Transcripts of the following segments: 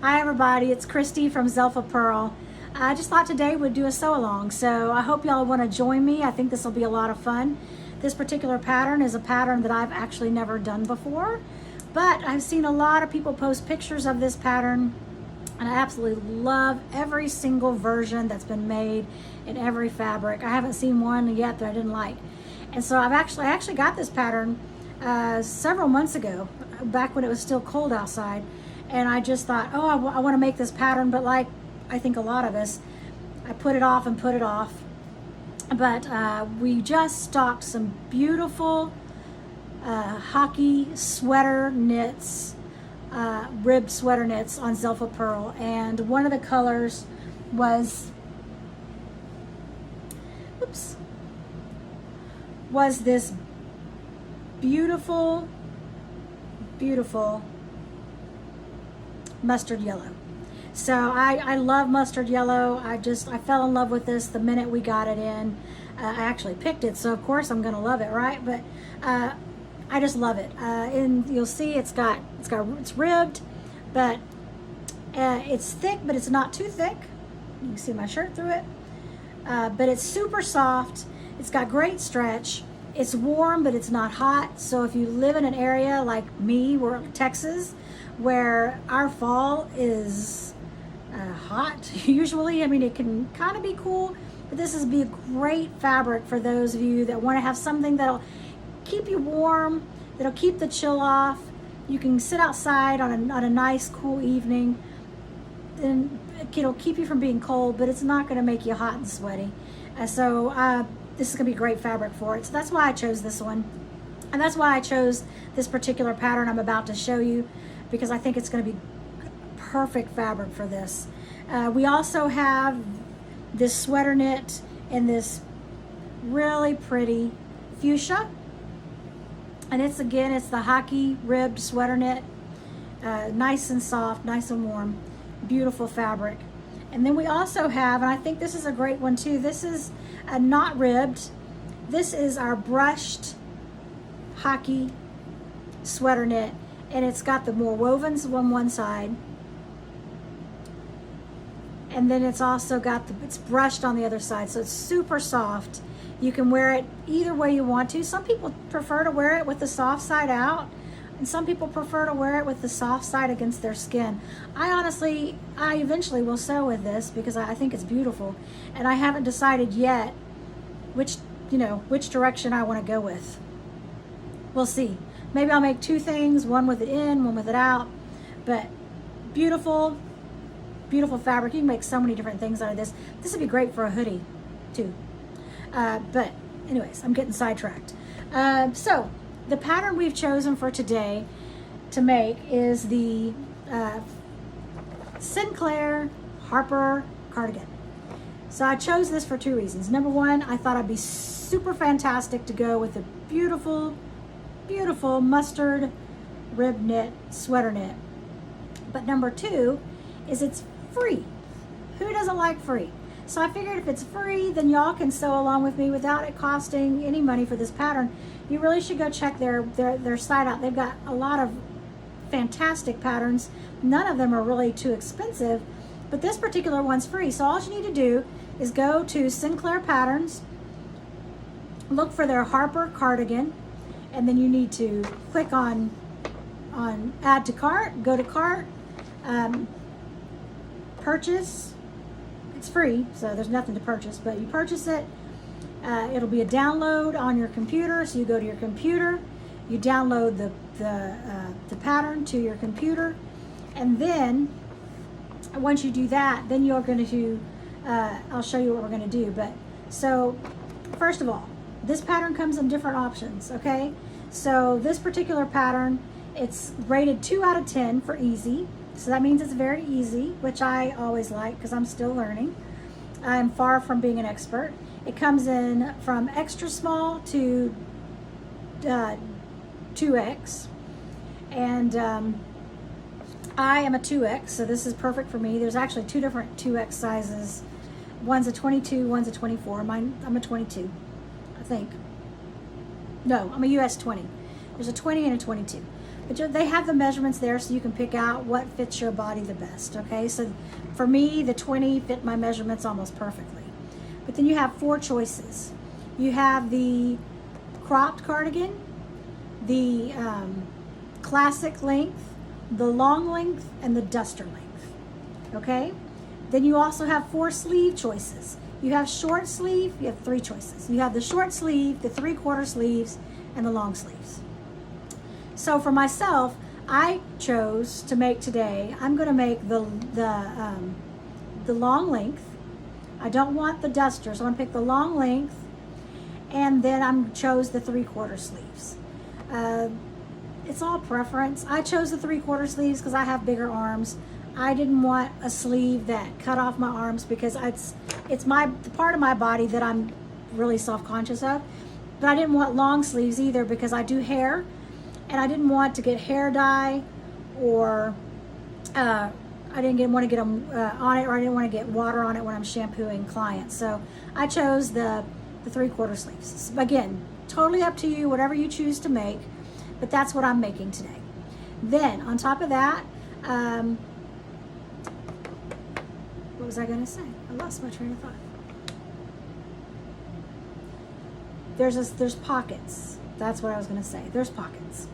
Hi everybody, it's Christy from Zelfa Pearl. I just thought today we'd do a sew along, so I hope y'all want to join me. I think this will be a lot of fun. This particular pattern is a pattern that I've actually never done before, but I've seen a lot of people post pictures of this pattern, and I absolutely love every single version that's been made in every fabric. I haven't seen one yet that I didn't like. And so I actually got this pattern several months ago, back when it was still cold outside. And I just thought, oh, I want to make this pattern, but like I think a lot of us, I put it off and put it off. But we just stocked some beautiful hockey sweater knits, ribbed sweater knits on Zelfa Pearl. And one of the colors was, was this beautiful, beautiful mustard yellow. So I love mustard yellow. I fell in love with this the minute we got it in. I actually picked it, so of course I'm gonna love it, right? But I just love it. And you'll see it's ribbed, but it's thick, but it's not too thick. You can see my shirt through it. But it's super soft. It's got great stretch. It's warm, but it's not hot. So if you live in an area like me, we're in Texas, where our fall is hot usually. I mean, it can kind of be cool, but this is be a great fabric for those of you that want to have something that'll keep you warm, that'll keep the chill off. You can sit outside on a nice cool evening, and it'll keep you from being cold, but it's not going to make you hot and sweaty. So this is going to be great fabric for it. So that's why I chose this one, and that's why I chose this particular pattern I'm about to show you, because I think it's going to be perfect fabric for this. We also have this sweater knit in this really pretty fuchsia, and it's the hockey ribbed sweater knit, nice and soft, nice and warm, beautiful fabric. And then we also have, and I think this is a great one too, this is not ribbed, this is our brushed hockey sweater knit, and it's got the more wovens on one side, and then it's also got it's brushed on the other side, so it's super soft. You can wear it either way you want to. Some people prefer to wear it with the soft side out, and some people prefer to wear it with the soft side against their skin. I eventually will sew with this because I think it's beautiful, and I haven't decided yet which direction I want to go with. We'll see. Maybe I'll make two things, one with it in, one with it out. But beautiful, beautiful fabric. You can make so many different things out of this. This would be great for a hoodie too. But anyways, I'm getting sidetracked. So the pattern we've chosen for today to make is the Sinclair Harper Cardigan. So I chose this for two reasons. Number one, I thought it'd be super fantastic to go with a beautiful, beautiful mustard rib knit sweater knit. But number two is it's free. Who doesn't like free? So I figured if it's free, then y'all can sew along with me without it costing any money for this pattern. You really should go check their site out. They've got a lot of fantastic patterns. None of them are really too expensive, but this particular one's free. So all you need to do is go to Sinclair Patterns, look for their Harper Cardigan, and then you need to click on add to cart, go to cart, purchase. It's free, so there's nothing to purchase, but you purchase it. It'll be a download on your computer, so you go to your computer, you download the pattern to your computer, and then once you do that, then you're going to I'll show you what we're going to do. But so first of all, this pattern comes in different options, okay? So this particular pattern, it's rated 2 out of 10 for easy. So that means it's very easy, which I always like because I'm still learning. I'm far from being an expert. It comes in from extra small to 2X. And I am a 2X, so this is perfect for me. There's actually two different 2X sizes. One's a 22, one's a 24. I'm a 22, I think. No, I'm a US 20. There's a 20 and a 22. But they have the measurements there so you can pick out what fits your body the best, okay? So for me, the 20 fit my measurements almost perfectly. But then you have 4 choices. You have the cropped cardigan, the classic length, the long length, and the duster length, okay? Then you also have 4 sleeve choices. You have short sleeve, you have 3 choices. You have the short sleeve, the 3/4 sleeves, and the long sleeves. So for myself, I chose to make today, I'm gonna make the long length. I don't want the duster, so I'm gonna pick the long length, and then I chose the 3/4 sleeves. It's all preference. I chose the 3/4 sleeves because I have bigger arms. I didn't want a sleeve that cut off my arms because it's the part of my body that I'm really self-conscious of. But I didn't want long sleeves either because I do hair, and I didn't want to get hair dye, or I didn't want to get them on it, or I didn't want to get water on it when I'm shampooing clients. So I chose the 3/4 sleeves. Again, totally up to you, whatever you choose to make, but that's what I'm making today. Then on top of that, what was I going to say? I lost my train of thought. There's pockets. That's what I was going to say. There's pockets.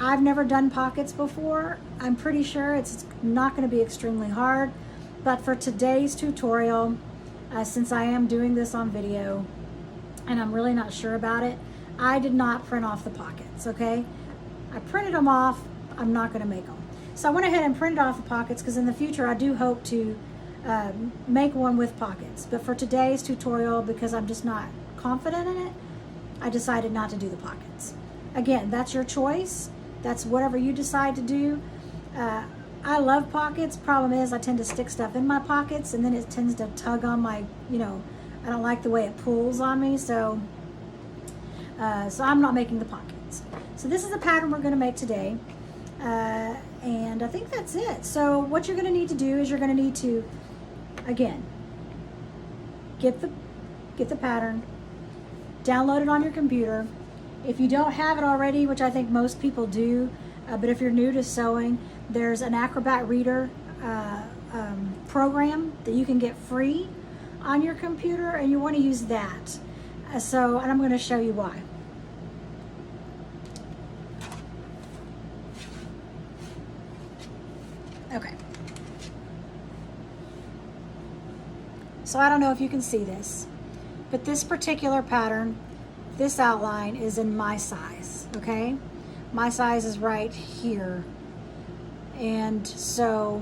I've never done pockets before. I'm pretty sure it's not going to be extremely hard, but for today's tutorial, since I am doing this on video and I'm really not sure about it, I did not print off the pockets, okay? I printed them off. I'm not going to make them. So I went ahead and printed off the pockets because in the future I do hope to make one with pockets. But for today's tutorial, because I'm just not confident in it, I decided not to do the pockets. Again, that's your choice. That's whatever you decide to do. I love pockets. Problem is I tend to stick stuff in my pockets and then it tends to tug on my, I don't like the way it pulls on me. So I'm not making the pockets. So this is the pattern we're going to make today. And I think that's it. So what you're going to need to do is you're going to need to, again, get the pattern, download it on your computer. If you don't have it already, which I think most people do, but if you're new to sewing, there's an Acrobat Reader program that you can get free on your computer, and you want to use that. And I'm going to show you why. Okay. So I don't know if you can see this, but this particular pattern, this outline is in my size, okay? My size is right here. And so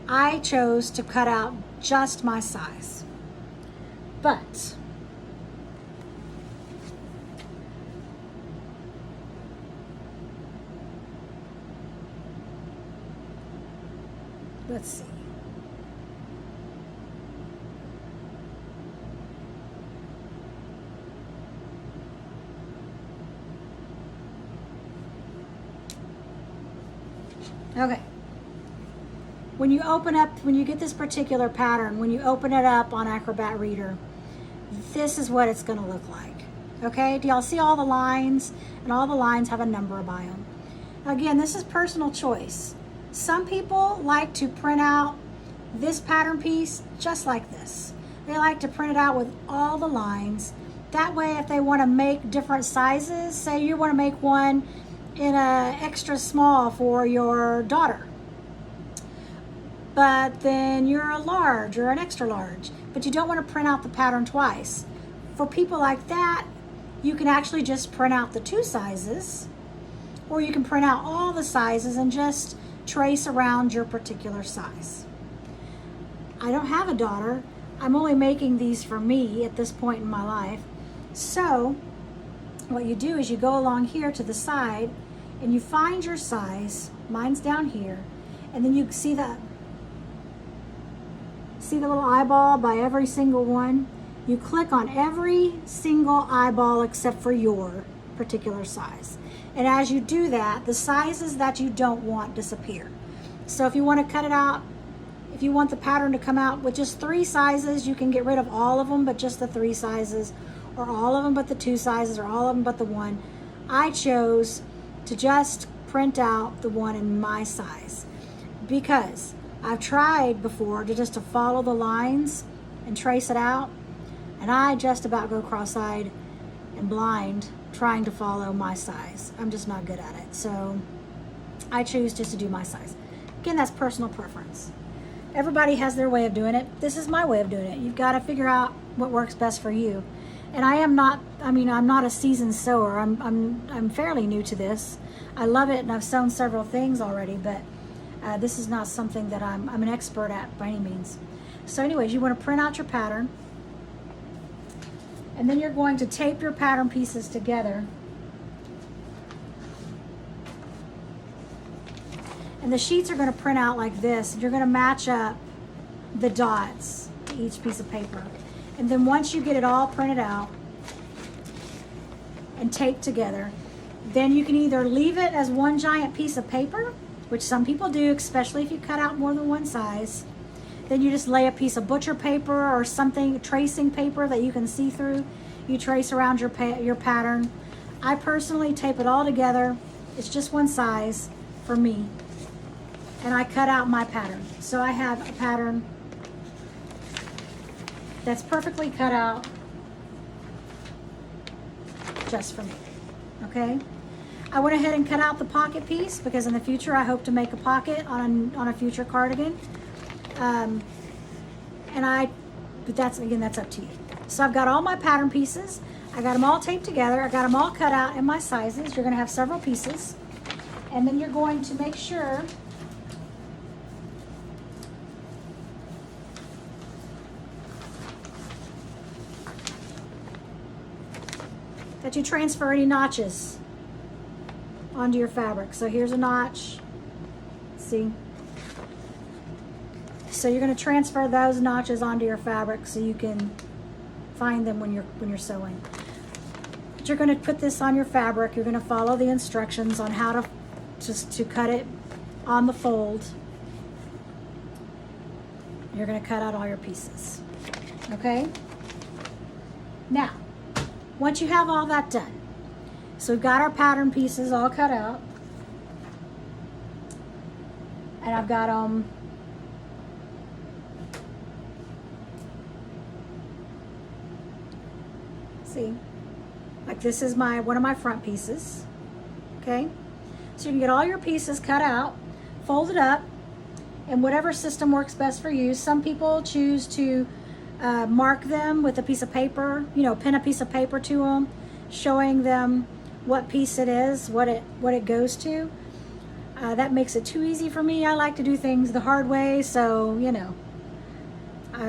I chose to cut out just my size. But let's see. Okay. When you get this particular pattern, when you open it up on Acrobat Reader, this is what it's going to look like. Okay? Do y'all see all the lines? And all the lines have a number by them. Again, this is personal choice. Some people like to print out this pattern piece just like this. They like to print it out with all the lines. That way, if they want to make different sizes, say you want to make one in a extra small for your daughter, but then you're a large or an extra large, but you don't want to print out the pattern twice. For people like that, you can actually just print out the 2 sizes, or you can print out all the sizes and just trace around your particular size. I don't have a daughter. I'm only making these for me at this point in my life. So what you do is you go along here to the side and you find your size. Mine's down here. And then you see the little eyeball by every single one. You click on every single eyeball except for your particular size. And as you do that, the sizes that you don't want disappear. So if you want to cut it out, if you want the pattern to come out with just 3 sizes, you can get rid of all of them but just the 3 sizes, or all of them but the 2 sizes, or all of them but the 1. I chose to just print out the one in my size, because I've tried before to follow the lines and trace it out, and I just about go cross-eyed and blind trying to follow my size. I'm just not good at it. So I choose just to do my size. Again, that's personal preference. Everybody has their way of doing it. This is my way of doing it. You've got to figure out what works best for you. And I'm not a seasoned sewer. I'm fairly new to this. I love it, and I've sewn several things already, but this is not something that I'm an expert at by any means. So anyways, you want to print out your pattern, and then you're going to tape your pattern pieces together. And the sheets are going to print out like this. You're going to match up the dots to each piece of paper. And then once you get it all printed out and taped together, then you can either leave it as one giant piece of paper, which some people do, especially if you cut out more than one size. Then you just lay a piece of butcher paper or something, tracing paper that you can see through. You trace around your pattern. I personally tape it all together. It's just one size for me. And I cut out my pattern. So I have a pattern that's perfectly cut out just for me, okay? I went ahead and cut out the pocket piece because in the future I hope to make a pocket on a future cardigan. But that's up to you. So I've got all my pattern pieces. I got them all taped together. I got them all cut out in my sizes. You're gonna have several pieces. And then you're going to make sure that you transfer any notches onto your fabric. So here's a notch, see? So you're going to transfer those notches onto your fabric so you can find them when you're sewing. But you're going to put this on your fabric. You're going to follow the instructions on how to cut it on the fold. You're going to cut out all your pieces, okay? Now, once you have all that done, so we've got our pattern pieces all cut out, and I've got them see, like this is one of my front pieces, okay? So you can get all your pieces cut out, folded up, and whatever system works best for you. Some people choose to mark them with a piece of paper, pin a piece of paper to them, showing them what piece it is, what it goes to. That makes it too easy for me. I like to do things the hard way, so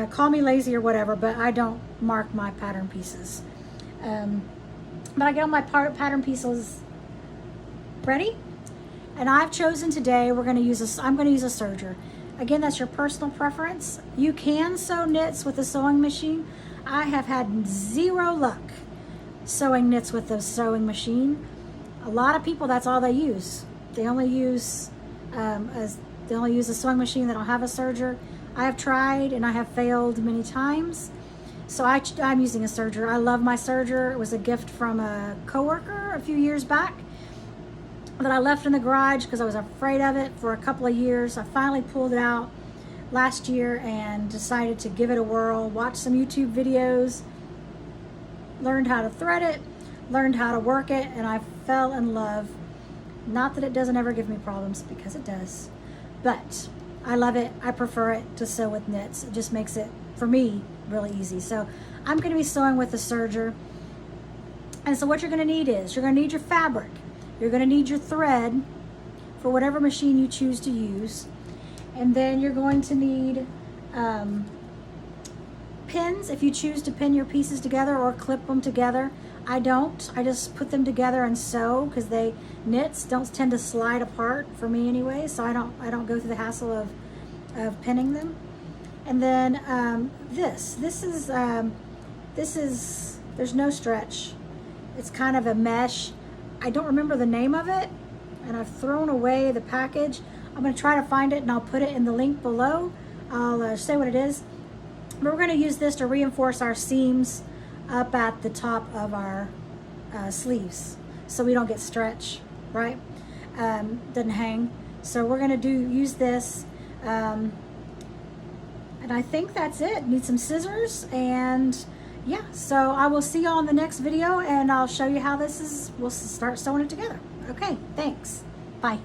call me lazy or whatever, but I don't mark my pattern pieces. But I get all my pattern pieces ready, and I've chosen today I'm going to use a serger. Again, that's your personal preference. You can sew knits with a sewing machine. I have had zero luck sewing knits with the sewing machine. A lot of people, that's all they use. They only use a sewing machine. They don't have a serger. I have tried and I have failed many times. So I'm using a serger. I love my serger. It was a gift from a coworker a few years back that I left in the garage because I was afraid of it for a couple of years. I finally pulled it out last year and decided to give it a whirl, watch some YouTube videos, learned how to thread it, learned how to work it, and I fell in love. Not that it doesn't ever give me problems, because it does, but I love it. I prefer it to sew with knits. It just makes it, for me, really easy. So I'm going to be sewing with a serger. And so what you're going to need is, you're going to need your fabric. You're going to need your thread for whatever machine you choose to use. And then you're going to need pins if you choose to pin your pieces together or clip them together. I don't. I just put them together and sew because knits don't tend to slide apart for me anyway, so I don't go through the hassle of pinning them. And then this is there's no stretch. It's kind of a mesh. I don't remember the name of it, and I've thrown away the package. I'm going to try to find it, and I'll put it in the link below. I'll say what it is. But we're going to use this to reinforce our seams up at the top of our sleeves so we don't get stretch, right? doesn't hang. So we're gonna use this. And I think that's it. Need some scissors, and yeah, so I will see you on the next video, and I'll show you how we'll start sewing it together. Okay, thanks. Bye.